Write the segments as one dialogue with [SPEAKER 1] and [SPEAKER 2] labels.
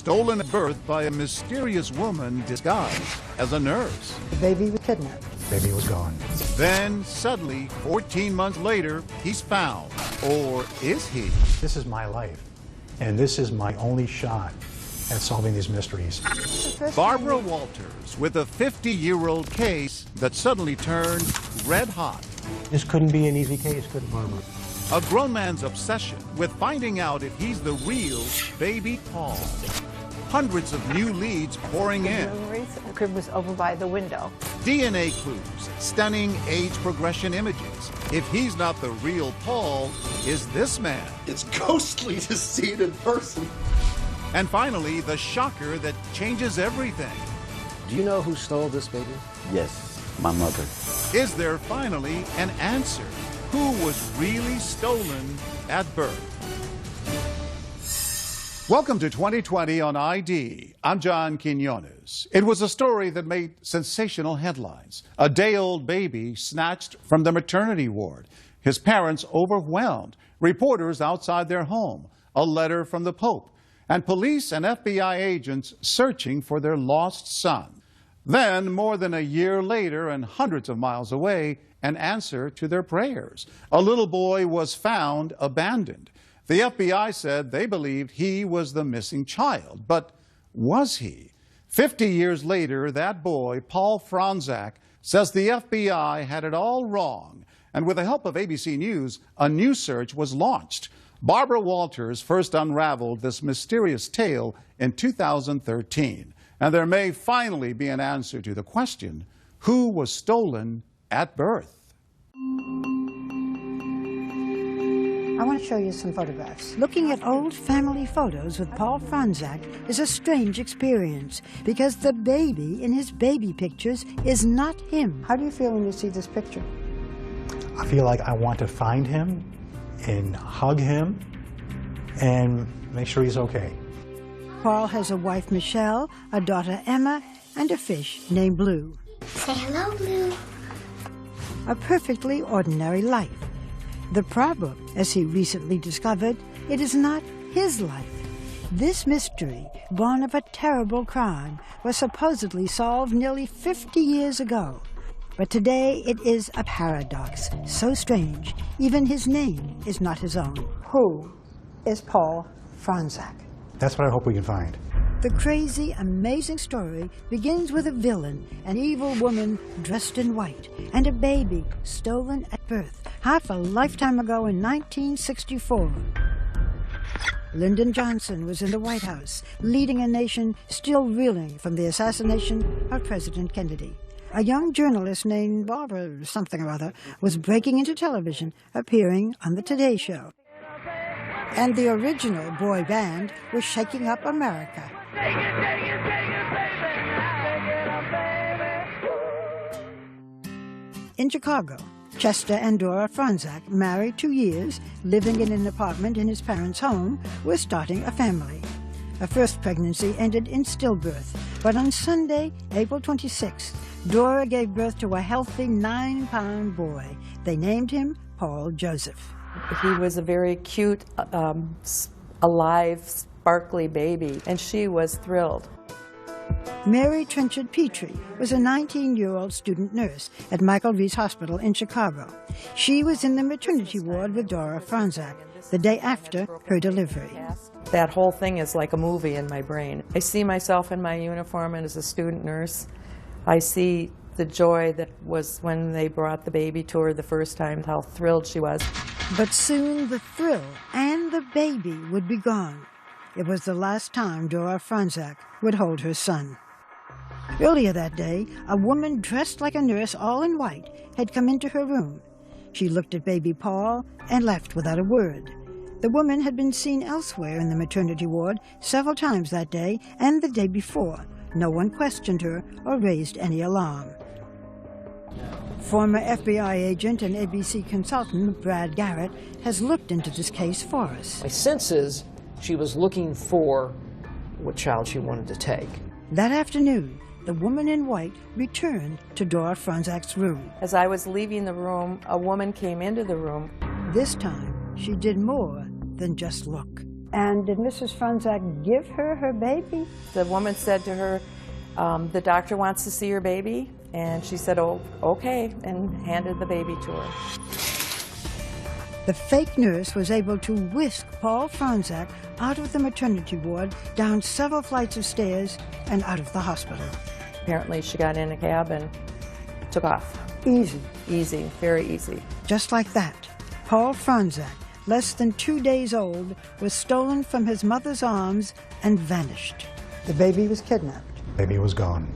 [SPEAKER 1] stolen at birth by a mysterious woman disguised as a nurse.
[SPEAKER 2] The baby was kidnapped.
[SPEAKER 3] The baby was gone.
[SPEAKER 1] Then, suddenly, 14 months later, he's found. Or is he?
[SPEAKER 3] This is my life, and this is my only shot at solving these mysteries.
[SPEAKER 1] Barbara Walters with a 50-year-old case that suddenly turned red hot.
[SPEAKER 3] This couldn't be an easy case, could it, Barbara?
[SPEAKER 1] A grown man's obsession with finding out if he's the real baby Paul. Hundreds of new leads pouring in.
[SPEAKER 2] The crib was over by the window.
[SPEAKER 1] DNA clues, stunning age progression images. If he's not the real Paul, is this man?
[SPEAKER 4] It's ghostly to see it in person.
[SPEAKER 1] And finally, the shocker that changes everything.
[SPEAKER 5] Do you know who stole this baby?
[SPEAKER 6] Yes, my mother.
[SPEAKER 1] Is there finally an answer? Who was really stolen at birth? Welcome to 2020 on ID. I'm John Quinones. It was a story that made sensational headlines. A day-old baby snatched from the maternity ward. His parents overwhelmed. Reporters outside their home. A letter from the Pope. And police and FBI agents searching for their lost son. Then, more than a year later and hundreds of miles away, an answer to their prayers. A little boy was found abandoned. The FBI said they believed he was the missing child. But was he? 50 years later, that boy, Paul Franzak, says the FBI had it all wrong. And with the help of ABC News, a new search was launched. Barbara Walters first unraveled this mysterious tale in 2013. And there may finally be an answer to the question, who was stolen at birth?
[SPEAKER 2] I want to show you some photographs.
[SPEAKER 7] Looking at old family photos with Paul Franzak is a strange experience because the baby in his baby pictures is not him.
[SPEAKER 2] How do you feel when you see this picture?
[SPEAKER 3] I feel like I want to find him and hug him and make sure he's okay.
[SPEAKER 7] Paul has a wife, Michelle, a daughter, Emma, and a fish named Blue.
[SPEAKER 8] Say hello, Blue.
[SPEAKER 7] A perfectly ordinary life. The problem, as he recently discovered, it is not his life. This mystery, born of a terrible crime, was supposedly solved nearly 50 years ago. But today it is a paradox, so strange, even his name is not his own.
[SPEAKER 2] Who is Paul Franzak?
[SPEAKER 3] That's what I hope we can find.
[SPEAKER 7] The crazy, amazing story begins with a villain, an evil woman dressed in white, and a baby stolen at birth, half a lifetime ago in 1964. Lyndon Johnson was in the White House, leading a nation still reeling from the assassination of President Kennedy. A young journalist named Barbara something or other was breaking into television, appearing on the Today Show. And the original boy band was shaking up America. In Chicago, Chester and Dora Franzak, married 2 years, living in an apartment in his parents' home, were starting a family. A first pregnancy ended in stillbirth, but on Sunday, April 26th, Dora gave birth to a healthy 9-pound boy. They named him Paul Joseph.
[SPEAKER 9] He was a very cute, alive, sparkly baby, and she was thrilled.
[SPEAKER 7] Mary Trenchard Petrie was a 19-year-old student nurse at Michael Reese Hospital in Chicago. She was in the maternity ward with Dora Franzak the day after her delivery.
[SPEAKER 9] That whole thing is like a movie in my brain. I see myself in my uniform and as a student nurse. I see the joy that was when they brought the baby to her the first time, how thrilled she was.
[SPEAKER 7] But soon the thrill and the baby would be gone. It was the last time Dora Franzak would hold her son. Earlier that day, a woman dressed like a nurse, all in white, had come into her room. She looked at baby Paul and left without a word. The woman had been seen elsewhere in the maternity ward several times that day and the day before. No one questioned her or raised any alarm. Former FBI agent and ABC consultant Brad Garrett has looked into this case for us.
[SPEAKER 5] My sense is she was looking for what child she wanted to take.
[SPEAKER 7] That afternoon, the woman in white returned to Dora Franzak's room.
[SPEAKER 9] As I was leaving the room, a woman came into the room.
[SPEAKER 7] This time, she did more than just look.
[SPEAKER 2] And did Mrs. Franzak give her her baby?
[SPEAKER 9] The woman said to her, the doctor wants to see your baby. And she said, oh, okay, and handed the baby to her.
[SPEAKER 7] The fake nurse was able to whisk Paul Franzak out of the maternity ward, down several flights of stairs, and out of the hospital.
[SPEAKER 9] Apparently she got in a cab and took off.
[SPEAKER 2] Easy.
[SPEAKER 9] Easy, very easy.
[SPEAKER 7] Just like that, Paul Franzak, less than 2 days old, was stolen from his mother's arms and vanished.
[SPEAKER 2] The baby was kidnapped.
[SPEAKER 3] Baby was gone.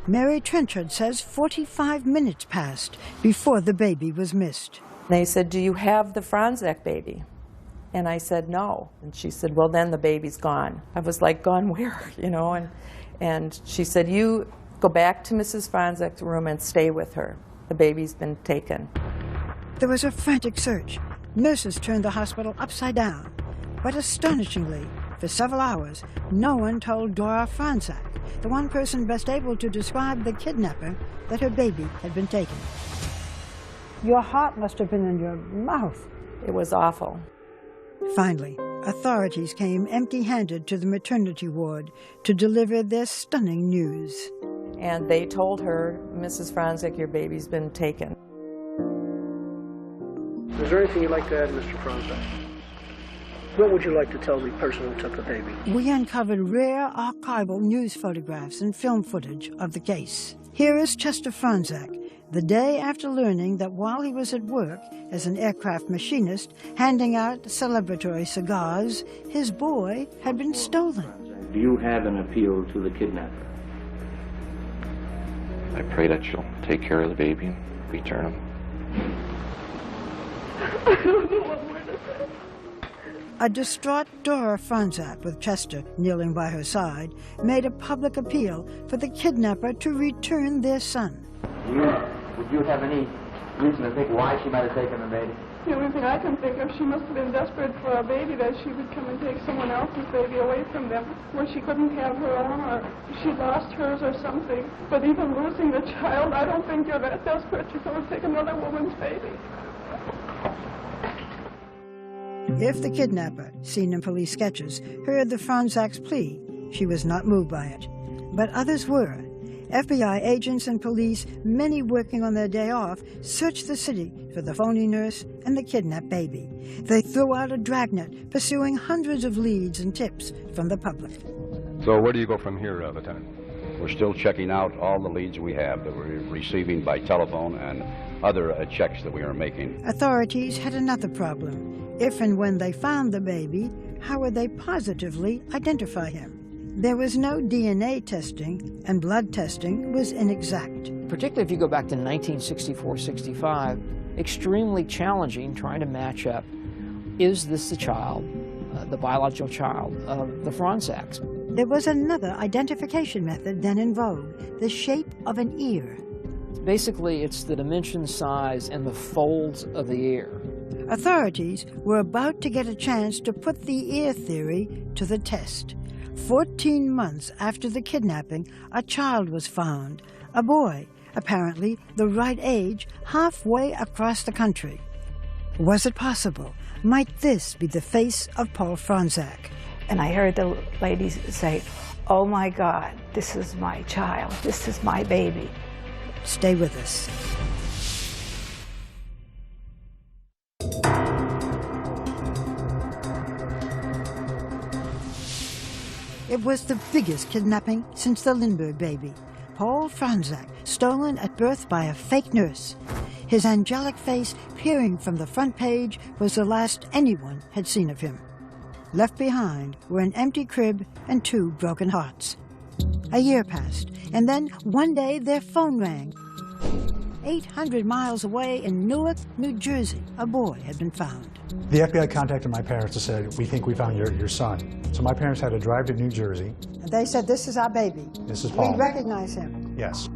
[SPEAKER 7] Mary Trenchard says 45 minutes passed before the baby was missed.
[SPEAKER 9] They said, do you have the Franzak baby? And I said, no. And she said, well, then the baby's gone. I was like, gone where, you know? And she said, you go back to Mrs. Franzak's room and stay with her. The baby's been taken.
[SPEAKER 7] There was a frantic search. Nurses turned the hospital upside down. But astonishingly, for several hours, no one told Dora Franzak, the one person best able to describe the kidnapper, that her baby had been taken.
[SPEAKER 2] Your heart must have been in your mouth.
[SPEAKER 9] It was awful.
[SPEAKER 7] Finally, authorities came empty-handed to the maternity ward to deliver their stunning news.
[SPEAKER 9] And they told her, Mrs. Franzak, your baby's been taken.
[SPEAKER 8] Is there anything you'd like to add, Mr. Franzak? What would you like to tell the person who took the baby?
[SPEAKER 7] We uncovered rare archival news photographs and film footage of the case. Here is Chester Franzak, the day after learning that while he was at work as an aircraft machinist handing out celebratory cigars, his boy had been stolen.
[SPEAKER 6] Do you have an appeal to the kidnapper?
[SPEAKER 10] I pray that she'll take care of the baby and return him.
[SPEAKER 11] I don't know what more to say.
[SPEAKER 7] A distraught Dora Franzak, with Chester kneeling by her side, made a public appeal for the kidnapper to return their son.
[SPEAKER 12] Would you have any reason to think why she might have taken the baby?
[SPEAKER 11] The only thing I can think of, she must have been desperate for a baby, that she would come and take someone else's baby away from them, where she couldn't have her own, or she lost hers or something. But even losing the child, I don't think you're that desperate to go and take another woman's baby.
[SPEAKER 7] If the kidnapper, seen in police sketches, heard the Franzak's plea, she was not moved by it. But others were. FBI agents and police, many working on their day off, searched the city for the phony nurse and the kidnapped baby. They threw out a dragnet, pursuing hundreds of leads and tips from the public.
[SPEAKER 13] So where do you go from here, Lieutenant?
[SPEAKER 14] We're still checking out all the leads we have that we're receiving by telephone and other checks that we are making.
[SPEAKER 7] Authorities had another problem. If and when they found the baby, how would they positively identify him? There was no DNA testing, and blood testing was inexact.
[SPEAKER 5] Particularly if you go back to 1964-65, extremely challenging trying to match up, is this the child, the biological child of the Franzaks?
[SPEAKER 7] There was another identification method then in vogue, the shape of an ear.
[SPEAKER 5] Basically, it's the dimension, size, and the folds of the ear.
[SPEAKER 7] Authorities were about to get a chance to put the ear theory to the test. 14 months after the kidnapping, a child was found, a boy, apparently the right age, halfway across the country. Was it possible? Might this be the face of Paul Franzak?
[SPEAKER 15] And I heard the lady say, "Oh my God, this is my child, this is my baby."
[SPEAKER 7] Stay with us. It was the biggest kidnapping since the Lindbergh baby. Paul Franzak, stolen at birth by a fake nurse. His angelic face peering from the front page was the last anyone had seen of him. Left behind were an empty crib and 2 broken hearts. A year passed, and then one day their phone rang. 800 miles away in Newark, New Jersey, a boy had been found.
[SPEAKER 3] The FBI contacted my parents and said, "We think we found your son." So my parents had to drive to New Jersey.
[SPEAKER 2] And they said, "This is our baby.
[SPEAKER 3] This is Paul.
[SPEAKER 2] We recognize him."
[SPEAKER 3] Yes.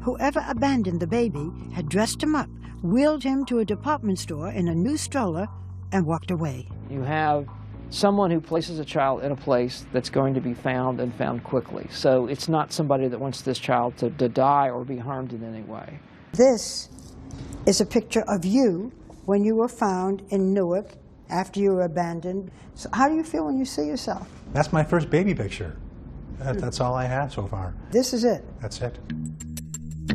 [SPEAKER 7] Whoever abandoned the baby had dressed him up, wheeled him to a department store in a new stroller, and walked away.
[SPEAKER 5] You have someone who places a child in a place that's going to be found and found quickly. So it's not somebody that wants this child to die or be harmed in any way.
[SPEAKER 2] This is a picture of you when you were found in Newark after you were abandoned. So how do you feel when you see yourself?
[SPEAKER 3] That's my first baby picture. That's all I have so far.
[SPEAKER 2] This is it?
[SPEAKER 3] That's it.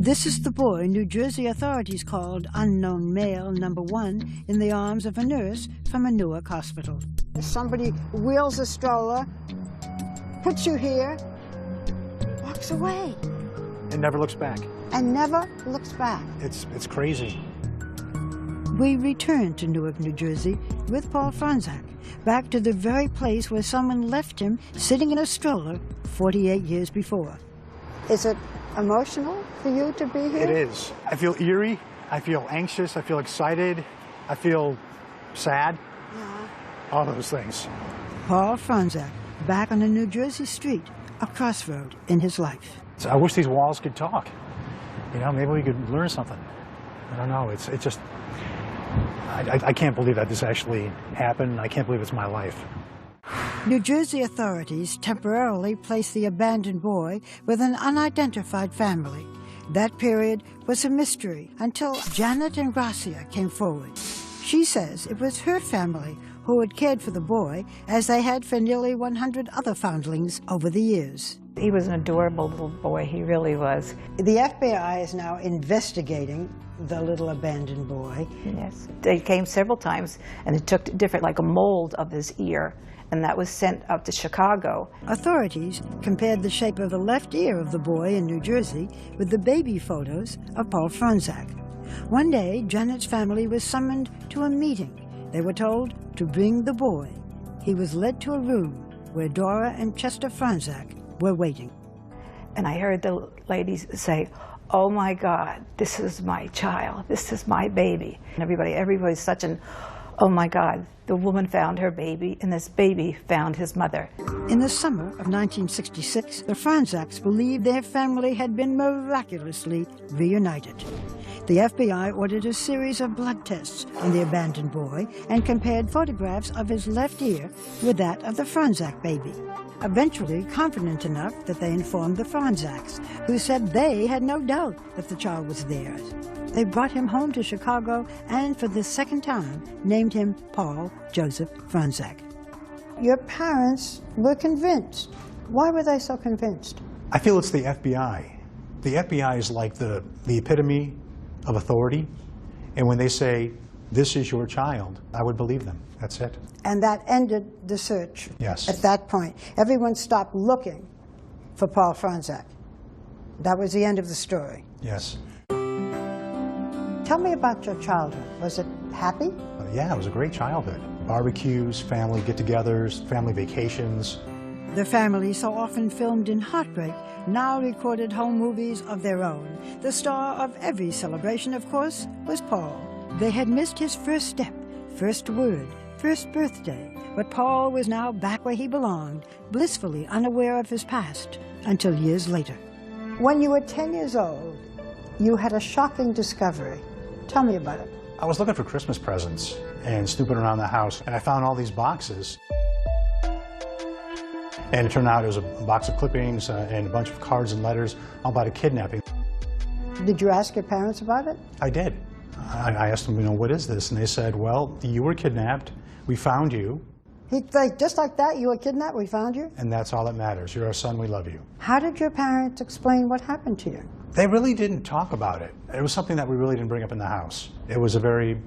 [SPEAKER 7] This is the boy New Jersey authorities called unknown male number 1 in the arms of a nurse from a Newark hospital.
[SPEAKER 2] Somebody wheels a stroller, puts you here, walks away.
[SPEAKER 3] And never looks back.
[SPEAKER 2] And never looks back.
[SPEAKER 3] It's crazy.
[SPEAKER 7] We return to Newark, New Jersey with Paul Franczak, back to the very place where someone left him sitting in a stroller 48 years before.
[SPEAKER 2] Is it emotional for you to be here?
[SPEAKER 3] It is. I feel eerie. I feel anxious. I feel excited. I feel sad. All those things.
[SPEAKER 7] Paul Franczak, back on a New Jersey street, a crossroad in his life.
[SPEAKER 3] So I wish these walls could talk. You know, maybe we could learn something. I don't know. It's just, I can't believe that this actually happened. I can't believe it's my life.
[SPEAKER 7] New Jersey authorities temporarily placed the abandoned boy with an unidentified family. That period was a mystery until Janet and Gracia came forward. She says it was her family who had cared for the boy as they had for nearly 100 other foundlings over the years.
[SPEAKER 15] He was an adorable little boy, he really was.
[SPEAKER 2] The FBI is now investigating the little abandoned boy.
[SPEAKER 15] Yes. They came several times and it took different, like a mold of his ear, and that was sent up to Chicago.
[SPEAKER 7] Authorities compared the shape of the left ear of the boy in New Jersey with the baby photos of Paul Franczak. One day, Janet's family was summoned to a meeting. They were told to bring the boy. He was led to a room where Dora and Chester Franczak were waiting.
[SPEAKER 15] And I heard the ladies say, "Oh my God, this is my child, this is my baby." And everybody's such an, oh my God, the woman found her baby and this baby found his mother.
[SPEAKER 7] In the summer of 1966, the Franczaks believed their family had been miraculously reunited. The FBI ordered a series of blood tests on the abandoned boy and compared photographs of his left ear with that of the Franczak baby. Eventually confident enough that they informed the Franczaks, who said they had no doubt that the child was theirs. They brought him home to Chicago and, for the second time, named him Paul Joseph Franczak.
[SPEAKER 2] Your parents were convinced. Why were they so convinced?
[SPEAKER 3] I feel it's the FBI. The FBI is like the epitome of authority, and when they say, "This is your child," I would believe them. That's it.
[SPEAKER 2] And that ended the search.
[SPEAKER 3] Yes.
[SPEAKER 2] At that point, everyone stopped looking for Paul Franczak. That was the end of the story.
[SPEAKER 3] Yes.
[SPEAKER 2] Tell me about your childhood. Was it happy?
[SPEAKER 3] Yeah, it was a great childhood. Barbecues, family get-togethers, family vacations.
[SPEAKER 7] The family, so often filmed in heartbreak, now recorded home movies of their own. The star of every celebration, of course, was Paul. They had missed his first step, first word, first birthday, but Paul was now back where he belonged, blissfully unaware of his past, until years later.
[SPEAKER 2] When you were 10 years old, you had a shocking discovery. Tell me about it.
[SPEAKER 3] I was looking for Christmas presents and snooping around the house, and I found all these boxes. And it turned out it was a box of clippings and a bunch of cards and letters all about a kidnapping.
[SPEAKER 2] Did you ask your parents about it?
[SPEAKER 3] I did. I asked them, what is this? And they said, well, you were kidnapped. We found you.
[SPEAKER 2] Just like that, you were kidnapped, we found you?
[SPEAKER 3] And that's all that matters. You're our son, we love you.
[SPEAKER 2] How did your parents explain what happened to you?
[SPEAKER 3] They really didn't talk about it. It was something that we really didn't bring up in the house. It was a very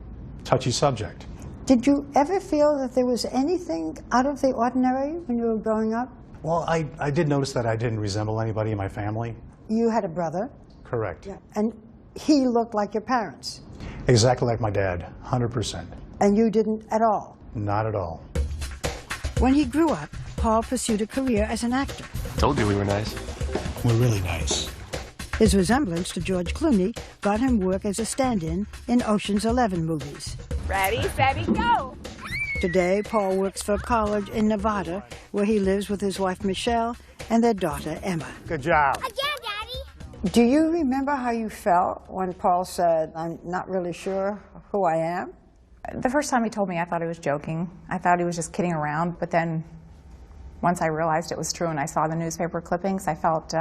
[SPEAKER 3] touchy subject.
[SPEAKER 2] Did you ever feel that there was anything out of the ordinary when you were growing up?
[SPEAKER 3] Well, I did notice that I didn't resemble anybody in my family.
[SPEAKER 2] You had a brother?
[SPEAKER 3] Correct.
[SPEAKER 2] Yeah. And he looked like your parents?
[SPEAKER 3] Exactly like my dad, 100%.
[SPEAKER 2] And you didn't at all?
[SPEAKER 3] Not at all.
[SPEAKER 7] When he grew up, Paul pursued a career as an actor.
[SPEAKER 13] Told you we were nice.
[SPEAKER 3] We're really nice.
[SPEAKER 7] His resemblance to George Clooney got him work as a stand-in in Ocean's 11 movies.
[SPEAKER 16] Ready, steady, go!
[SPEAKER 7] Today, Paul works for a college in Nevada, where he lives with his wife, Michelle, and their daughter, Emma.
[SPEAKER 3] Good job.
[SPEAKER 16] Again, Daddy!
[SPEAKER 2] Do you remember how you felt when Paul said, "I'm not really sure who I am"?
[SPEAKER 17] The first time he told me, I thought he was joking. I thought he was just kidding around, but then once I realized it was true and I saw the newspaper clippings, I felt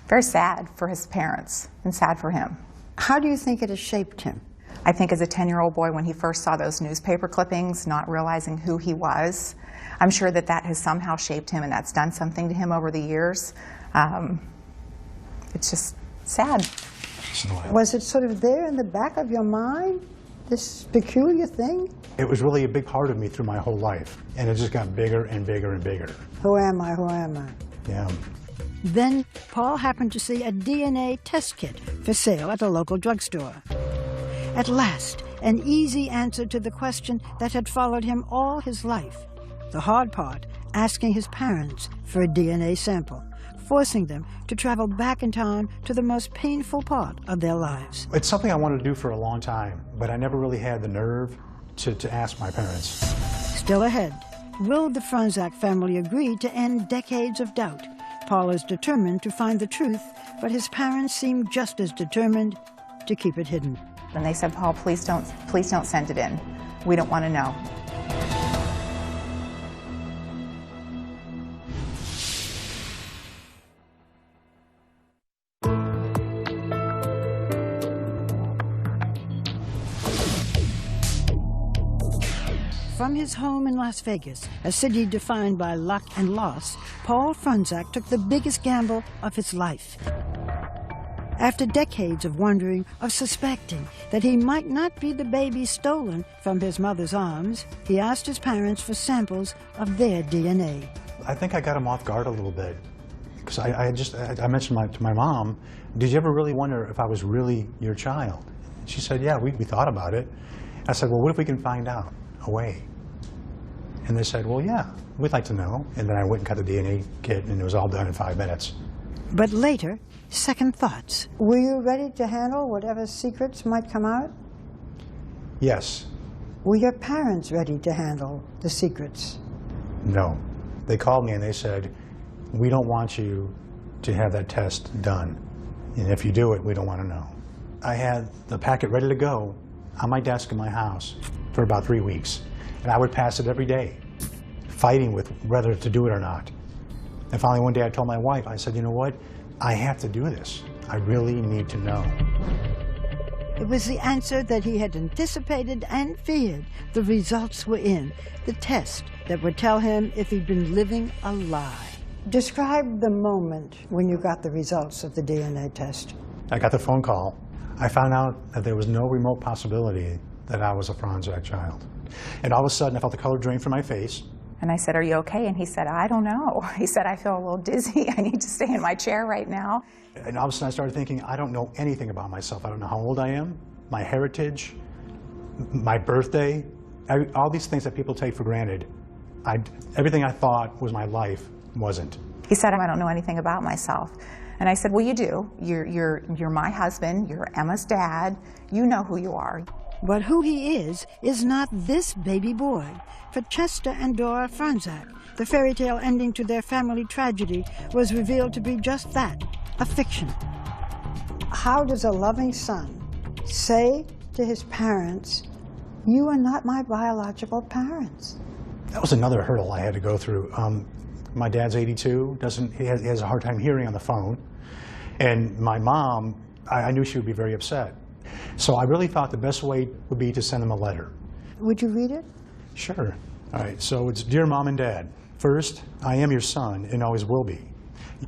[SPEAKER 17] very sad for his parents and sad for him.
[SPEAKER 2] How do you think it has shaped him?
[SPEAKER 17] I think as a 10-year-old boy, when he first saw those newspaper clippings, not realizing who he was, I'm sure that that has somehow shaped him and that's done something to him over the years. It's just sad.
[SPEAKER 2] Was it sort of there in the back of your mind, this peculiar thing?
[SPEAKER 3] It was really a big part of me through my whole life, and it just got bigger and bigger and bigger.
[SPEAKER 2] Who am I? Who am I?
[SPEAKER 3] Yeah.
[SPEAKER 7] Then Paul happened to see a DNA test kit for sale at a local drugstore. At last, an easy answer to the question that had followed him all his life. The hard part, asking his parents for a DNA sample, forcing them to travel back in time to the most painful part of their lives.
[SPEAKER 3] It's something I wanted to do for a long time, but I never really had the nerve to ask my parents.
[SPEAKER 7] Still ahead, will the Franzak family agree to end decades of doubt? Paul is determined to find the truth, but his parents seem just as determined to keep it hidden.
[SPEAKER 17] And they said, Paul, please don't send it in. We don't want to know.
[SPEAKER 7] From his home in Las Vegas, a city defined by luck and loss, Paul Franzak took the biggest gamble of his life. After decades of wondering, of suspecting that he might not be the baby stolen from his mother's arms, he asked his parents for samples of their DNA.
[SPEAKER 3] I think I got him off guard a little bit, because I mentioned to my mom, did you ever really wonder if I was really your child? She said, yeah, we thought about it. I said, well, what if we can find out a way? And they said, well, yeah, we'd like to know. And then I went and got the DNA kit, and it was all done in 5 minutes.
[SPEAKER 7] But later, second thoughts.
[SPEAKER 2] Were you ready to handle whatever secrets might come out?
[SPEAKER 3] Yes.
[SPEAKER 2] Were your parents ready to handle the secrets?
[SPEAKER 3] No. They called me and they said, we don't want you to have that test done. And if you do it, we don't want to know. I had the packet ready to go on my desk in my house for about 3 weeks. And I would pass it every day, fighting with whether to do it or not. And finally one day I told my wife, I said, you know what? I have to do this. I really need to know.
[SPEAKER 7] It was the answer that he had anticipated and feared. The results were in. The test that would tell him if he'd been living a lie.
[SPEAKER 2] Describe the moment when you got the results of the DNA test.
[SPEAKER 3] I got the phone call. I found out that there was no remote possibility that I was a Franzak child. And all of a sudden I felt the color drain from my face.
[SPEAKER 17] And I said, are you okay? And he said, I don't know. He said, I feel a little dizzy. I need to stay in my chair right now.
[SPEAKER 3] And all of a sudden I started thinking, I don't know anything about myself. I don't know how old I am, my heritage, my birthday, all these things that people take for granted. Everything I thought was my life wasn't.
[SPEAKER 17] He said, I don't know anything about myself. And I said, well, you do. You're my husband. You're Emma's dad. You know who you are.
[SPEAKER 7] But who he is not this baby boy. For Chester and Dora Franzak, the fairy tale ending to their family tragedy was revealed to be just that, a fiction.
[SPEAKER 2] How does a loving son say to his parents, you are not my biological parents?
[SPEAKER 3] That was another hurdle I had to go through. My dad's 82, he has a hard time hearing on the phone. And my mom, I knew she would be very upset. So I really thought the best way would be to send them a letter.
[SPEAKER 2] Would you read it?
[SPEAKER 3] Sure. All right, so it's Dear Mom and Dad. First, I am your son and always will be.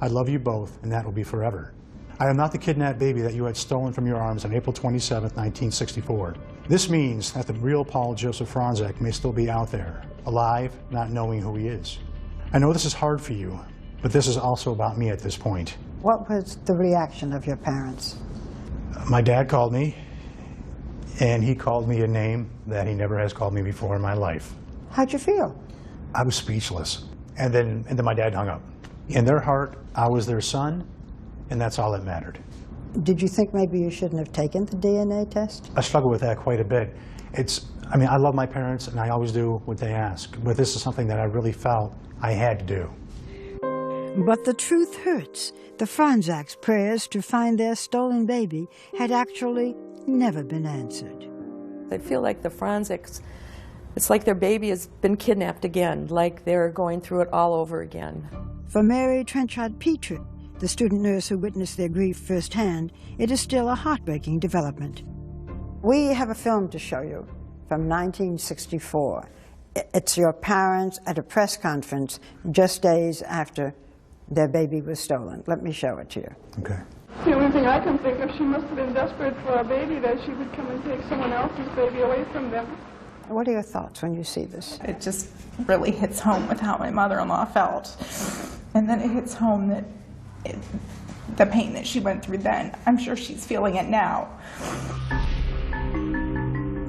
[SPEAKER 3] I love you both, and that will be forever. I am not the kidnapped baby that you had stolen from your arms on April 27, 1964. This means that the real Paul Joseph Franzak may still be out there, alive, not knowing who he is. I know this is hard for you, but this is also about me at this point.
[SPEAKER 2] What was the reaction of your parents?
[SPEAKER 3] My dad called me, and he called me a name that he never has called me before in my life.
[SPEAKER 2] How'd you feel?
[SPEAKER 3] I was speechless. And then my dad hung up. In their heart, I was their son, and that's all that mattered.
[SPEAKER 2] Did you think maybe you shouldn't have taken the DNA test?
[SPEAKER 3] I struggle with that quite a bit. I love my parents, and I always do what they ask. But this is something that I really felt I had to do.
[SPEAKER 7] But the truth hurts. The Franzaks' prayers to find their stolen baby had actually never been answered.
[SPEAKER 9] I feel like the Franzaks, it's like their baby has been kidnapped again, like they're going through it all over again.
[SPEAKER 7] For Mary Trenchard Petrie, the student nurse who witnessed their grief firsthand, it is still a heartbreaking development.
[SPEAKER 2] We have a film to show you from 1964. It's your parents at a press conference just days after their baby was stolen. Let me show it to you.
[SPEAKER 3] Okay.
[SPEAKER 11] The only thing I can think of, she must have been desperate for a baby, that she would come and take someone else's baby away from them.
[SPEAKER 2] What are your thoughts when you see this?
[SPEAKER 18] It just really hits home with how my mother-in-law felt. And then it hits home that the pain that she went through then, I'm sure she's feeling it now.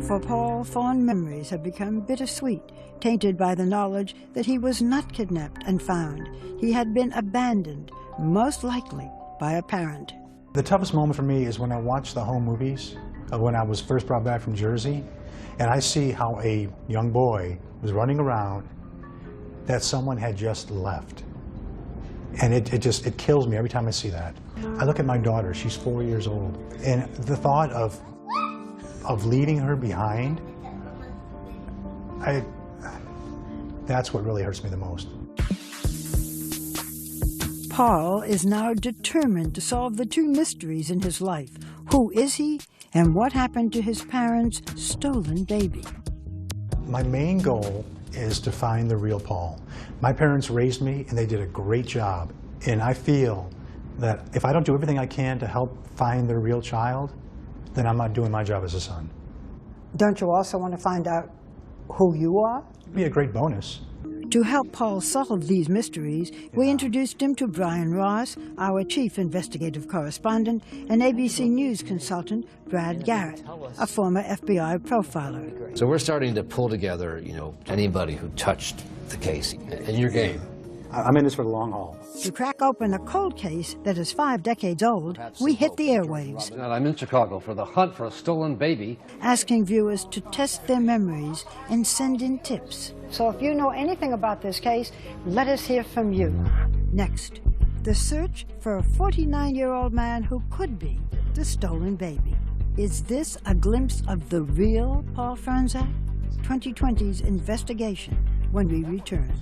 [SPEAKER 7] For Paul, fond memories have become bittersweet, tainted by the knowledge that he was not kidnapped and found. He had been abandoned, most likely by a parent.
[SPEAKER 3] The toughest moment for me is when I watch the home movies of when I was first brought back from Jersey, and I see how a young boy was running around that someone had just left. And it kills me every time I see that. I look at my daughter, she's 4 years old, and the thought of leaving her behind, that's what really hurts me the most.
[SPEAKER 7] Paul is now determined to solve the two mysteries in his life. Who is he, and what happened to his parents' stolen baby?
[SPEAKER 3] My main goal is to find the real Paul. My parents raised me, and they did a great job. And I feel that if I don't do everything I can to help find the real child, then I'm not doing my job as a son.
[SPEAKER 2] Don't you also want to find out who you are?
[SPEAKER 3] It'd be a great bonus.
[SPEAKER 7] To help Paul solve these mysteries, we introduced him to Brian Ross, our chief investigative correspondent, and ABC News consultant, Brad Garrett, a former FBI profiler.
[SPEAKER 19] So we're starting to pull together, anybody who touched the case in your game.
[SPEAKER 3] I'm in this for the long haul.
[SPEAKER 7] To crack open a cold case that is 5 decades old, we hit the airwaves.
[SPEAKER 19] I'm in Chicago for the hunt for a stolen baby.
[SPEAKER 7] Asking viewers to test their memories and send in tips.
[SPEAKER 2] So if you know anything about this case, let us hear from you.
[SPEAKER 7] Next, the search for a 49-year-old man who could be the stolen baby. Is this a glimpse of the real Paul Franzak? 2020's investigation when we return.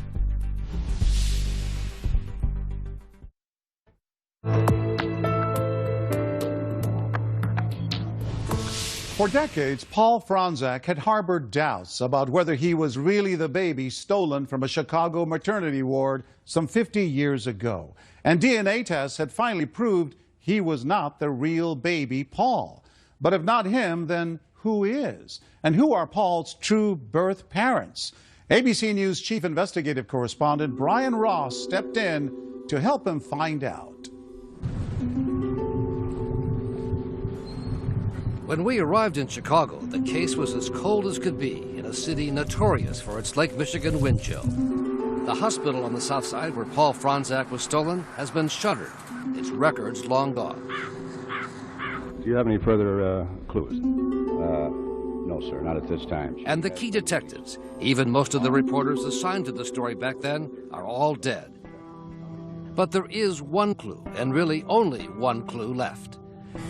[SPEAKER 1] For decades, Paul Franzak had harbored doubts about whether he was really the baby stolen from a Chicago maternity ward some 50 years ago. And DNA tests had finally proved he was not the real baby Paul. But if not him, then who is? And who are Paul's true birth parents? ABC News chief investigative correspondent Brian Ross stepped in to help him find out.
[SPEAKER 19] When we arrived in Chicago, the case was as cold as could be in a city notorious for its Lake Michigan wind chill. The hospital on the south side where Paul Franzak was stolen has been shuttered, its records long gone.
[SPEAKER 13] Do you have any further clues?
[SPEAKER 14] No, sir, not at this time.
[SPEAKER 19] And the key detectives, even most of the reporters assigned to the story back then, are all dead. But there is one clue, and really only one clue left.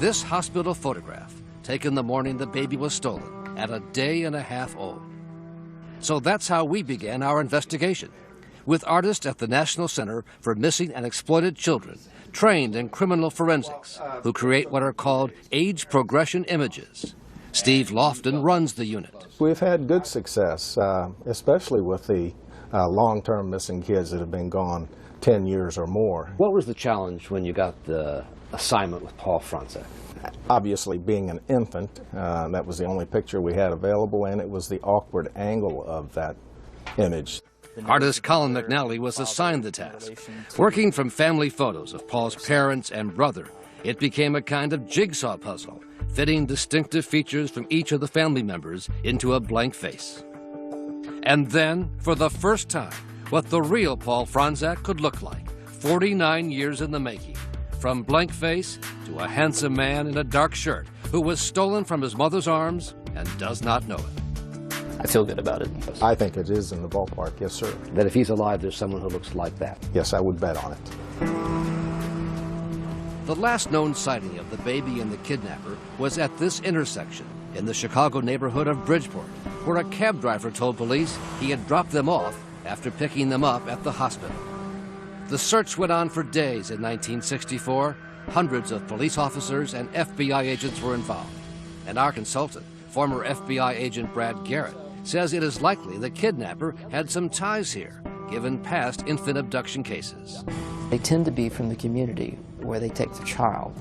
[SPEAKER 19] This hospital photograph, taken the morning the baby was stolen, at a day and a half old. So that's how we began our investigation, with artists at the National Center for Missing and Exploited Children, trained in criminal forensics, who create what are called age progression images. Steve Lofton runs the unit.
[SPEAKER 20] We've had good success, especially with the long-term missing kids that have been gone 10 years or more.
[SPEAKER 19] What was the challenge when you got the assignment with Paul Franzak?
[SPEAKER 20] Obviously, being an infant, that was the only picture we had available, and it was the awkward angle of that image.
[SPEAKER 19] Artist Colin McNally was assigned the task. Working from family photos of Paul's parents and brother, it became a kind of jigsaw puzzle, fitting distinctive features from each of the family members into a blank face. And then, for the first time, what the real Paul Franzak could look like, 49 years in the making. From blank face to a handsome man in a dark shirt who was stolen from his mother's arms and does not know it. I feel good about it.
[SPEAKER 20] I think it is in the ballpark, yes, sir.
[SPEAKER 19] That if he's alive, there's someone who looks like that.
[SPEAKER 20] Yes, I would bet on it.
[SPEAKER 19] The last known sighting of the baby and the kidnapper was at this intersection in the Chicago neighborhood of Bridgeport, where a cab driver told police he had dropped them off after picking them up at the hospital. The search went on for days in 1964. Hundreds of police officers and FBI agents were involved. And our consultant, former FBI agent Brad Garrett, says it is likely the kidnapper had some ties here, given past infant abduction cases.
[SPEAKER 5] They tend to be from the community where they take the child.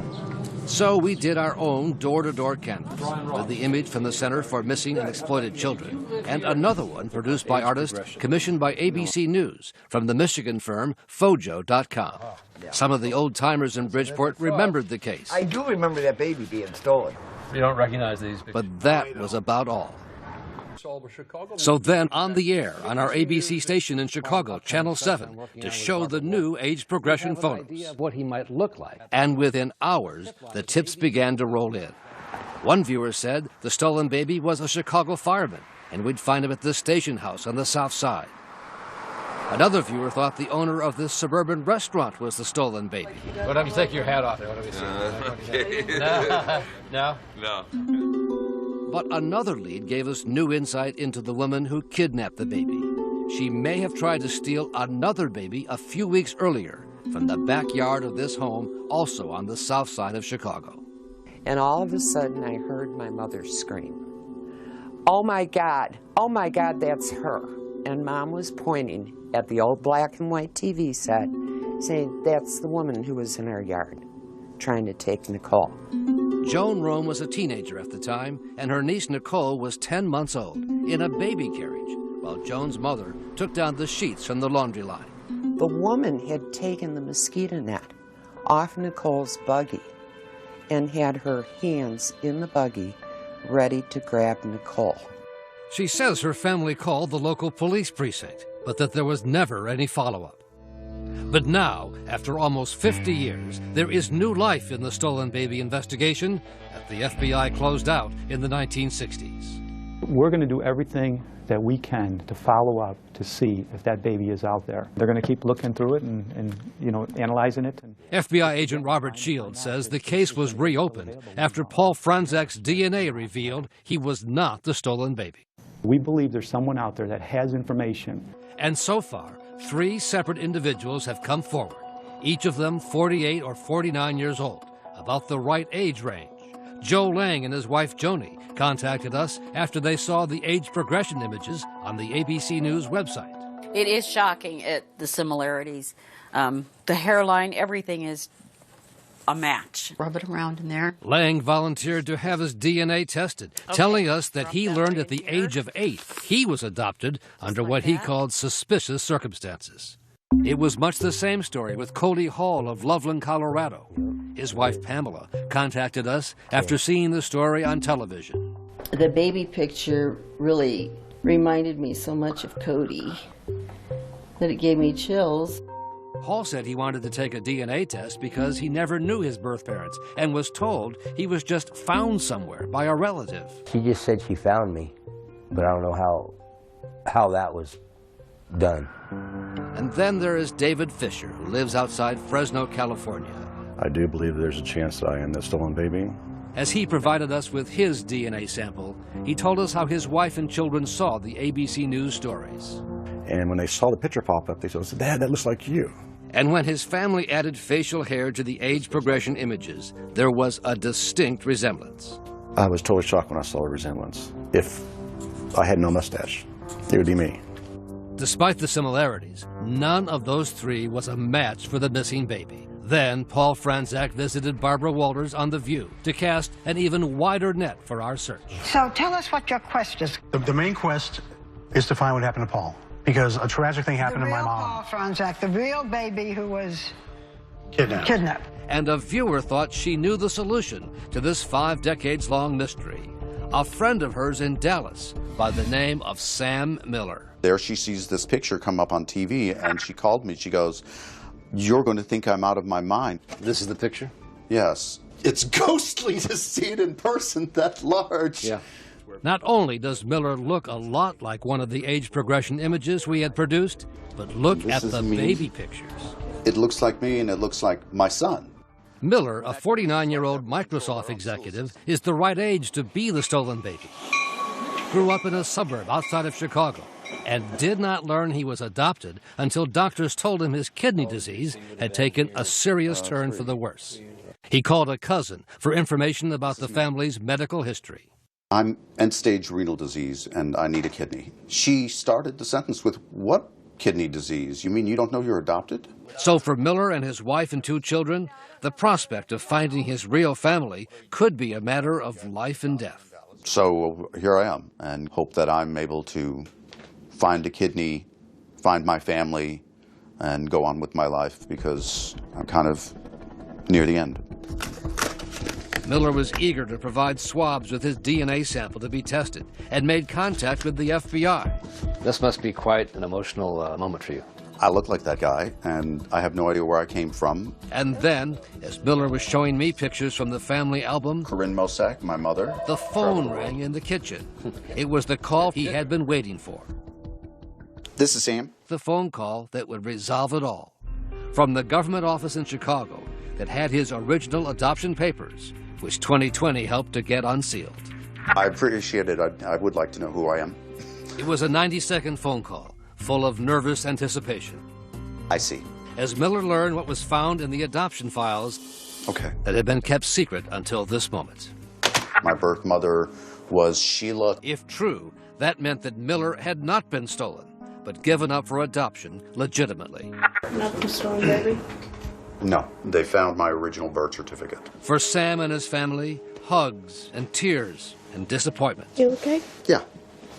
[SPEAKER 19] So we did our own door-to-door canvas with the image from the Center for Missing and Exploited Children and another one produced by artists commissioned by ABC News from the Michigan firm Fojo.com. Some of the old-timers in Bridgeport remembered the case.
[SPEAKER 12] I do remember that baby being stolen.
[SPEAKER 21] You don't recognize these pictures.
[SPEAKER 19] But that was about all. So then, on the air on our ABC station in Chicago, Channel 7, to show the new age progression photos.
[SPEAKER 5] What he might look like.
[SPEAKER 19] And within hours, the tips began to roll in. One viewer said the stolen baby was a Chicago fireman, and we'd find him at this station house on the south side. Another viewer thought the owner of this suburban restaurant was the stolen baby.
[SPEAKER 21] What if you take your hat off there? What do we see? No?
[SPEAKER 19] No. But another lead gave us new insight into the woman who kidnapped the baby. She may have tried to steal another baby a few weeks earlier from the backyard of this home, also on the south side of Chicago.
[SPEAKER 22] And all of a sudden, I heard my mother scream, oh my God, that's her. And Mom was pointing at the old black and white TV set, saying, that's the woman who was in our yard, trying to take Nicole.
[SPEAKER 19] Joan Rome was a teenager at the time, and her niece Nicole was 10 months old, in a baby carriage, while Joan's mother took down the sheets from the laundry line.
[SPEAKER 22] The woman had taken the mosquito net off Nicole's buggy and had her hands in the buggy ready to grab Nicole.
[SPEAKER 19] She says her family called the local police precinct, but that there was never any follow-up. But now, after almost 50 years, there is new life in the stolen baby investigation that the FBI closed out in the 1960s.
[SPEAKER 3] We're going to do everything that we can to follow up to see if that baby is out there. They're going to keep looking through it and analyzing it.
[SPEAKER 19] FBI agent Robert Shields says the case was reopened after Paul Franzak's DNA revealed he was not the stolen baby.
[SPEAKER 3] We believe there's someone out there that has information.
[SPEAKER 19] And so far, 3 separate individuals have come forward, each of them 48 or 49 years old, about the right age range. Joe Lang and his wife Joni contacted us after they saw the age progression images on the ABC News website.
[SPEAKER 23] It is shocking at the similarities. The hairline, everything is a match. Rub it around in there.
[SPEAKER 19] Lang volunteered to have his DNA tested, telling us that he learned at the age of 8 he was adopted under what he called suspicious circumstances. It was much the same story with Cody Hall of Loveland, Colorado. His wife Pamela contacted us after seeing the story on television.
[SPEAKER 24] The baby picture really reminded me so much of Cody that it gave me chills.
[SPEAKER 19] Hall said he wanted to take a DNA test because he never knew his birth parents and was told he was just found somewhere by a relative.
[SPEAKER 25] She just said she found me, but I don't know how that was done.
[SPEAKER 19] And then there is David Fisher, who lives outside Fresno, California.
[SPEAKER 13] I do believe there's a chance that I am the stolen baby.
[SPEAKER 19] As he provided us with his DNA sample, he told us how his wife and children saw the ABC News stories.
[SPEAKER 13] And when they saw the picture pop up, they said, Dad, that looks like you.
[SPEAKER 19] And when his family added facial hair to the age progression images, there was a distinct resemblance.
[SPEAKER 13] I was totally shocked when I saw the resemblance. If I had no mustache, it would be me.
[SPEAKER 19] Despite the similarities, none of those 3 was a match for the missing baby. Then Paul Franzak visited Barbara Walters on The View to cast an even wider net for our search.
[SPEAKER 7] So tell us what your quest is.
[SPEAKER 3] The main quest is to find what happened to Paul, because a tragic thing happened to my mom.
[SPEAKER 7] Paul Franzak, the real baby who was
[SPEAKER 3] kidnapped.
[SPEAKER 19] And a viewer thought she knew the solution to this 5 decades-long mystery. A friend of hers in Dallas by the name of Sam Miller.
[SPEAKER 26] There she sees this picture come up on TV, and she called me. She goes, "You're going to think I'm out of my mind."
[SPEAKER 21] This is the picture?
[SPEAKER 26] Yes. It's ghostly to see it in person that large.
[SPEAKER 21] Yeah.
[SPEAKER 19] Not only does Miller look a lot like one of the age progression images we had produced, but look at the baby pictures.
[SPEAKER 26] It looks like me, and it looks like my son.
[SPEAKER 19] Miller, a 49-year-old Microsoft executive, is the right age to be the stolen baby. Grew up in a suburb outside of Chicago and did not learn he was adopted until doctors told him his kidney disease had taken a serious turn for the worse. He called a cousin for information about the family's medical history.
[SPEAKER 26] I'm end-stage renal disease, and I need a kidney. She started the sentence with, "What kidney disease? You mean you don't know you're adopted?"
[SPEAKER 19] So for Miller and his wife and 2 children, the prospect of finding his real family could be a matter of life and death.
[SPEAKER 26] So here I am, and hope that I'm able to find a kidney, find my family, and go on with my life, because I'm kind of near the end.
[SPEAKER 19] Miller was eager to provide swabs with his DNA sample to be tested and made contact with the FBI.
[SPEAKER 21] This must be quite an emotional moment for you.
[SPEAKER 26] I look like that guy, and I have no idea where I came from.
[SPEAKER 19] And then, as Miller was showing me pictures from the family album,
[SPEAKER 26] Corinne Mosak, my mother,
[SPEAKER 19] the phone rang in the kitchen. It was the call he had been waiting for.
[SPEAKER 26] This is Sam.
[SPEAKER 19] The phone call that would resolve it all. From the government office in Chicago that had his original adoption papers, which 2020 helped to get unsealed.
[SPEAKER 26] I appreciate it. I would like to know who I am.
[SPEAKER 19] It was a 90-second phone call, full of nervous anticipation.
[SPEAKER 26] I see.
[SPEAKER 19] As Miller learned what was found in the adoption files that had been kept secret until this moment.
[SPEAKER 26] My birth mother was Sheila.
[SPEAKER 19] If true, that meant that Miller had not been stolen, but given up for adoption legitimately.
[SPEAKER 11] Not the stolen baby?
[SPEAKER 26] No, they found my original birth certificate.
[SPEAKER 19] For Sam and his family, hugs and tears and disappointment.
[SPEAKER 11] You okay?
[SPEAKER 26] Yeah,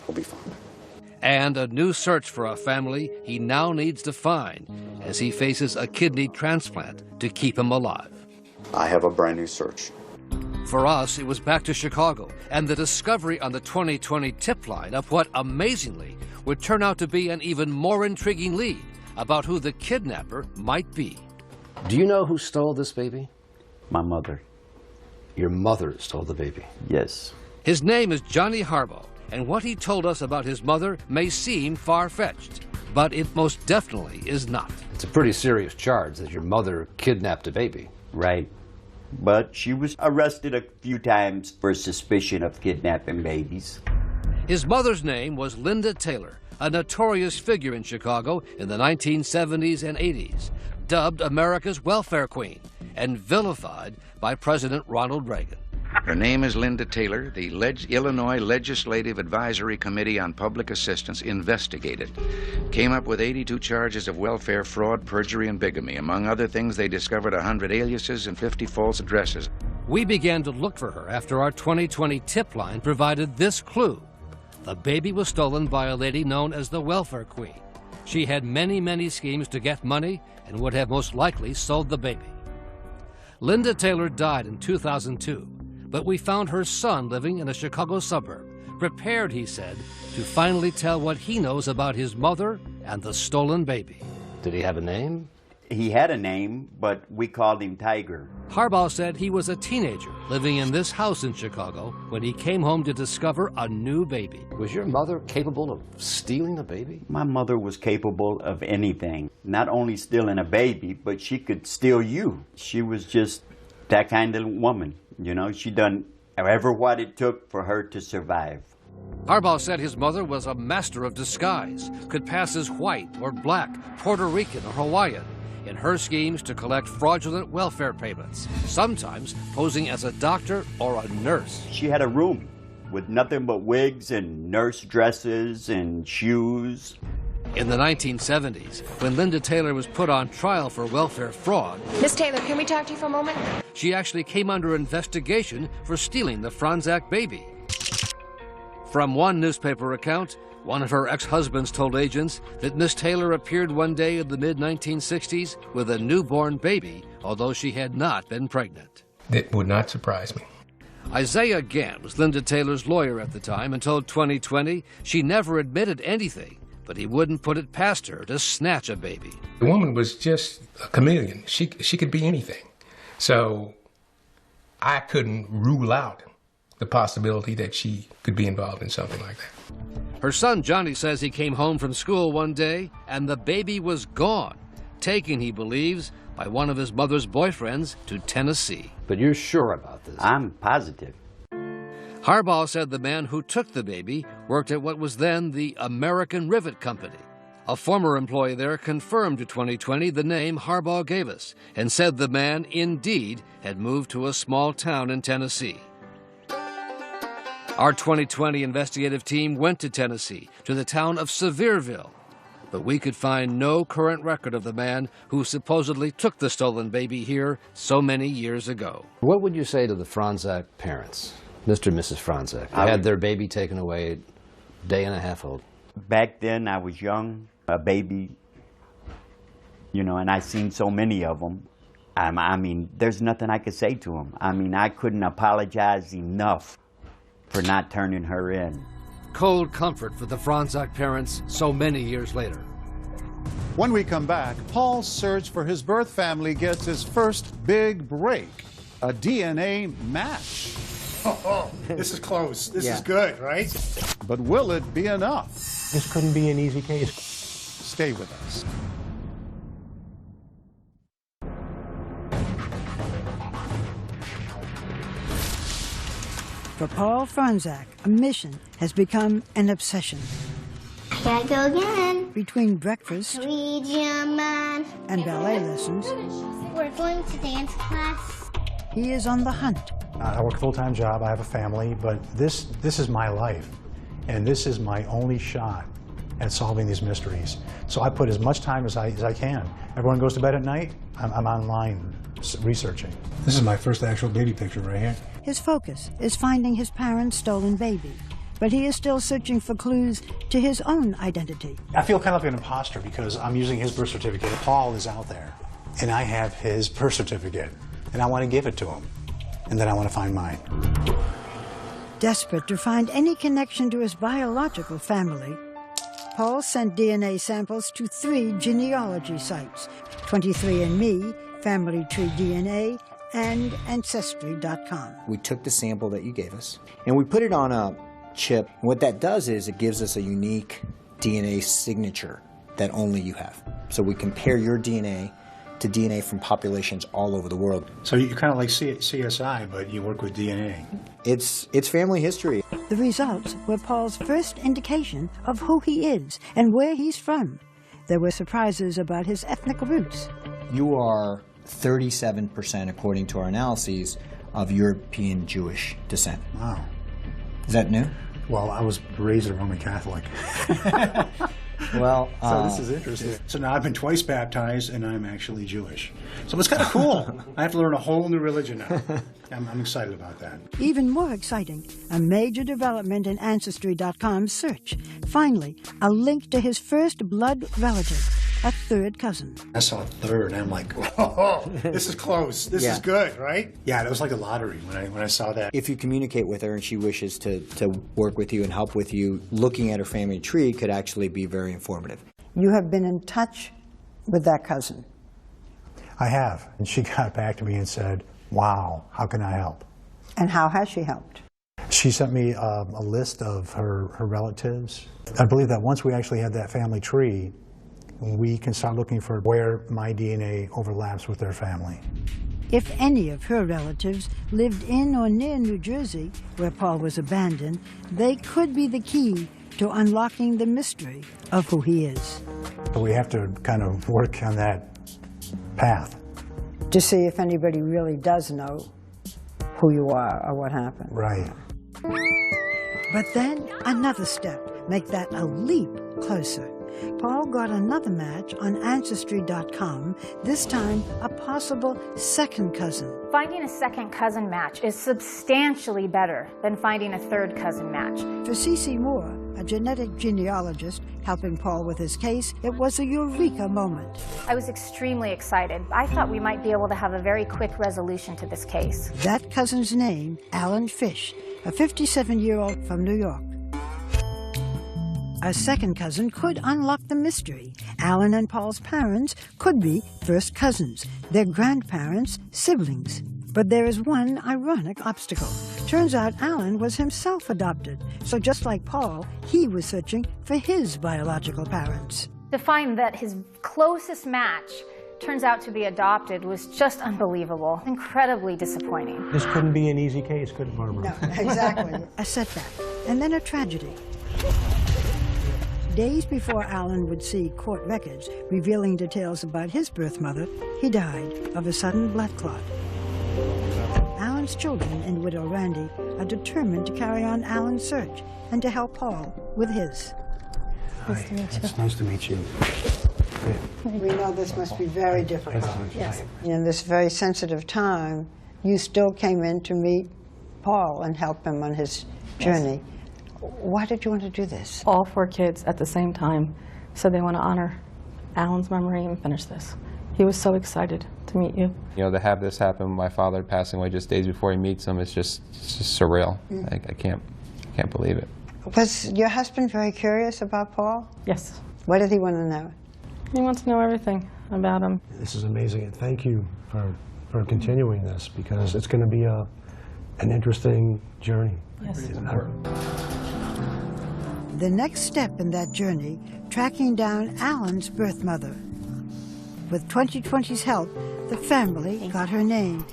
[SPEAKER 26] we'll be fine.
[SPEAKER 19] And a new search for a family he now needs to find as he faces a kidney transplant to keep him alive.
[SPEAKER 26] I have a brand new search.
[SPEAKER 19] For us, it was back to Chicago and the discovery on the 2020 tip line of what, amazingly, would turn out to be an even more intriguing lead about who the kidnapper might be.
[SPEAKER 21] Do you know who stole this baby?
[SPEAKER 4] My mother.
[SPEAKER 21] Your mother stole the baby?
[SPEAKER 4] Yes.
[SPEAKER 19] His name is Johnny Harbaugh, and what he told us about his mother may seem far-fetched, but it most definitely is not.
[SPEAKER 21] It's a pretty serious charge that your mother kidnapped a baby.
[SPEAKER 4] Right. But she was arrested a few times for suspicion of kidnapping babies.
[SPEAKER 19] His mother's name was Linda Taylor, a notorious figure in Chicago in the 1970s and 80s, dubbed America's welfare queen and vilified by President Ronald Reagan.
[SPEAKER 6] Her name is Linda Taylor. The Illinois Legislative Advisory Committee on Public Assistance investigated. Came up with 82 charges of welfare fraud, perjury, and bigamy. Among other things, they discovered 100 aliases and 50 false addresses.
[SPEAKER 19] We began to look for her after our 2020 tip line provided this clue. The baby was stolen by a lady known as the welfare queen. She had many, many schemes to get money and would have most likely sold the baby. Linda Taylor died in 2002, but we found her son living in a Chicago suburb, prepared, he said, to finally tell what he knows about his mother and the stolen baby.
[SPEAKER 21] Did he have a name?
[SPEAKER 4] He had a name, but we called him Tiger.
[SPEAKER 19] Harbaugh said he was a teenager living in this house in Chicago when he came home to discover a new baby.
[SPEAKER 21] Was your mother capable of stealing a baby?
[SPEAKER 4] My mother was capable of anything. Not only stealing a baby, but she could steal you. She was just that kind of woman. You know, she done however what it took for her to survive.
[SPEAKER 19] Harbaugh said his mother was a master of disguise, could pass as white or black, Puerto Rican or Hawaiian, in her schemes to collect fraudulent welfare payments, sometimes posing as a doctor or a nurse.
[SPEAKER 4] She had a room with nothing but wigs and nurse dresses and shoes.
[SPEAKER 19] In the 1970s, when Linda Taylor was put on trial for welfare fraud,
[SPEAKER 8] Miss Taylor, can we talk to you for a moment?
[SPEAKER 19] She actually came under investigation for stealing the Franzak baby. From one newspaper account, one of her ex-husbands told agents that Miss Taylor appeared one day in the mid-1960s with a newborn baby, although she had not been pregnant.
[SPEAKER 10] That would not surprise me.
[SPEAKER 19] Isaiah Gant was Linda Taylor's lawyer at the time and told 2020 she never admitted anything, but he wouldn't put it past her to snatch a baby.
[SPEAKER 10] The woman was just a chameleon. She could be anything. So I couldn't rule out the possibility that she could be involved in something like that.
[SPEAKER 19] Her son Johnny says he came home from school one day and the baby was gone, taken, he believes, by one of his mother's boyfriends to Tennessee.
[SPEAKER 21] But you're sure about this?
[SPEAKER 4] I'm positive.
[SPEAKER 19] Harbaugh said the man who took the baby worked at what was then the American Rivet Company, A former employee there confirmed to 2020 the name Harbaugh gave us and said the man indeed had moved to a small town in Tennessee. Our 2020 investigative team went to Tennessee, to the town of Sevierville, but we could find no current record of the man who supposedly took the stolen baby here so many years ago.
[SPEAKER 21] What would you say to the Franzak parents, Mr. and Mrs. Franzak? They had their baby taken away a day and a half old.
[SPEAKER 4] Back then, I was young, a baby, you know, and I seen so many of them. I mean, there's nothing I could say to them. I mean, I couldn't apologize enough for not turning her in.
[SPEAKER 19] Cold comfort for the Franzak parents so many years later.
[SPEAKER 1] When we come back, Paul's search for his birth family gets his first big break, a DNA match.
[SPEAKER 3] Oh, this is close. This is good, right?
[SPEAKER 1] But will it be enough?
[SPEAKER 3] This couldn't be an easy case.
[SPEAKER 1] Stay with us.
[SPEAKER 7] For Paul Franzak, a mission has become an obsession.
[SPEAKER 2] I gotta go again.
[SPEAKER 7] Between breakfast
[SPEAKER 2] Read your mind.
[SPEAKER 7] and ballet lessons,
[SPEAKER 2] We're going to dance class.
[SPEAKER 7] he is on the hunt.
[SPEAKER 3] I work a full-time job, I have a family, but this is my life. And this is my only shot at solving these mysteries. So I put as much time as I can. Everyone goes to bed at night, I'm online researching. This is my first actual baby picture right here.
[SPEAKER 7] His focus is finding his parents' stolen baby, but he is still searching for clues to his own identity.
[SPEAKER 3] I feel kind of like an imposter because I'm using his birth certificate. Paul is out there, and I have his birth certificate, and I want to give it to him, and then I want to find mine.
[SPEAKER 7] Desperate to find any connection to his biological family, Paul sent DNA samples to 3 genealogy sites, 23andMe, Family Tree DNA, and Ancestry.com.
[SPEAKER 9] We took the sample that you gave us, and we put it on a chip. What that does is it gives us a unique DNA signature that only you have. So we compare your DNA to DNA from populations all over the world.
[SPEAKER 3] So you're kind of like CSI, but you work with DNA.
[SPEAKER 9] It's family history.
[SPEAKER 7] The results were Paul's first indication of who he is and where he's from. There were surprises about his ethnic roots.
[SPEAKER 9] You are 37%, according to our analyses, of European Jewish descent.
[SPEAKER 3] Wow.
[SPEAKER 9] Is that new?
[SPEAKER 3] Well, I was raised a Roman Catholic.
[SPEAKER 9] Well,
[SPEAKER 3] so this is interesting. So now I've been twice baptized, and I'm actually Jewish. So it's kind of cool. I have to learn a whole new religion now. I'm excited about that.
[SPEAKER 7] Even more exciting, a major development in Ancestry.com's search. Finally, a link to his first blood relative, a third cousin.
[SPEAKER 3] I saw a third, and I'm like, oh, this is close. This is good, right? Yeah, it was like a lottery when I saw that.
[SPEAKER 9] If you communicate with her and she wishes to work with you and help with you, looking at her family tree could actually be very informative.
[SPEAKER 7] You have been in touch with that cousin.
[SPEAKER 3] I have. And she got back to me and said, wow, how can I help?
[SPEAKER 7] And how has she helped?
[SPEAKER 3] She sent me a list of her relatives. I believe that once we actually have that family tree, we can start looking for where my DNA overlaps with their family.
[SPEAKER 7] If any of her relatives lived in or near New Jersey, where Paul was abandoned, they could be the key to unlocking the mystery of who he is.
[SPEAKER 3] So we have to kind of work on that path.
[SPEAKER 7] To see if anybody really does know who you are or what happened.
[SPEAKER 3] Right.
[SPEAKER 7] But then another step, make that a leap closer. Paul got another match on Ancestry.com, this time a possible second cousin.
[SPEAKER 15] Finding a second cousin match is substantially better than finding a third cousin match.
[SPEAKER 7] For C.C. Moore, a genetic genealogist helping Paul with his case, it was a eureka moment.
[SPEAKER 15] I was extremely excited. I thought we might be able to have a very quick resolution to this case.
[SPEAKER 7] That cousin's name, Alan Fish, a 57-year-old from New York. A second cousin could unlock the mystery. Alan and Paul's parents could be first cousins, their grandparents siblings. But there is one ironic obstacle. Turns out Alan was himself adopted, so just like Paul, he was searching for his biological parents.
[SPEAKER 15] To find that his closest match turns out to be adopted was just unbelievable, incredibly disappointing.
[SPEAKER 3] This couldn't be an easy case, could it, Barbara?
[SPEAKER 7] No, exactly. A setback, and then a tragedy. days before Alan would see court records revealing details about his birth mother, he died of a sudden blood clot. Alan's children and widow Randy are determined to carry on Alan's search and to help Paul with his.
[SPEAKER 3] Nice to meet you. It's nice to meet you.
[SPEAKER 7] We know this must be very difficult.
[SPEAKER 3] Yes.
[SPEAKER 7] In this very sensitive time, you still came in to meet Paul and help him on his journey. Yes. Why did you want to do this?
[SPEAKER 12] All 4 kids at the same time said they want to honor Alan's memory and finish this. He was so excited to meet you.
[SPEAKER 14] You know, to have this happen, my father passing away just days before he meets him, it's just surreal. I can't believe it.
[SPEAKER 7] Was your husband very curious about Paul?
[SPEAKER 12] Yes.
[SPEAKER 7] What did he want to know?
[SPEAKER 12] He wants to know everything about him.
[SPEAKER 3] This is amazing, and thank you for continuing this, because it's going to be an interesting journey.
[SPEAKER 12] Yes.
[SPEAKER 7] The next step in that journey, tracking down Alan's birth mother. With 2020's help, the family got her name.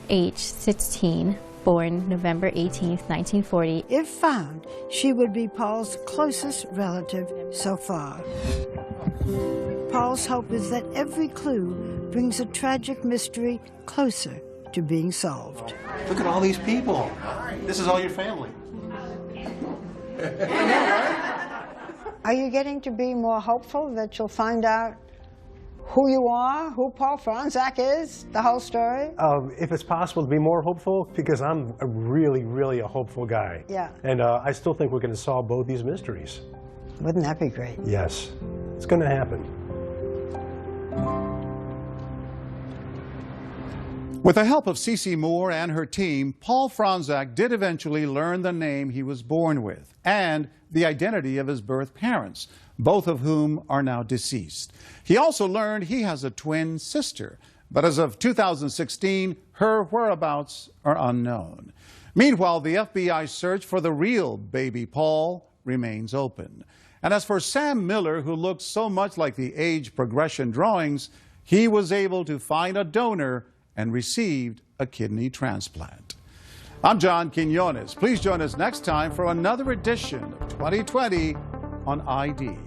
[SPEAKER 16] Age 16, born November 18th, 1940.
[SPEAKER 7] If found, she would be Paul's closest relative so far. Paul's hope is that every clue brings a tragic mystery closer to being solved.
[SPEAKER 3] Look at all these people. This is all your family.
[SPEAKER 7] Are you getting to be more hopeful that you'll find out who you are, who Paul Franzak is, the whole story?
[SPEAKER 3] If it's possible to be more hopeful, because I'm really a hopeful guy.
[SPEAKER 7] Yeah.
[SPEAKER 3] And I still think we're going to solve both these mysteries.
[SPEAKER 7] Wouldn't that be great?
[SPEAKER 3] Yes. It's going to happen.
[SPEAKER 1] With the help of Cece Moore and her team, Paul Franzak did eventually learn the name he was born with and the identity of his birth parents, both of whom are now deceased. He also learned he has a twin sister, but as of 2016, her whereabouts are unknown. Meanwhile, the FBI search for the real baby Paul remains open. And as for Sam Miller, who looks so much like the age progression drawings, he was able to find a donor and received a kidney transplant. I'm John Quinones. Please join us next time for another edition of 2020 on ID.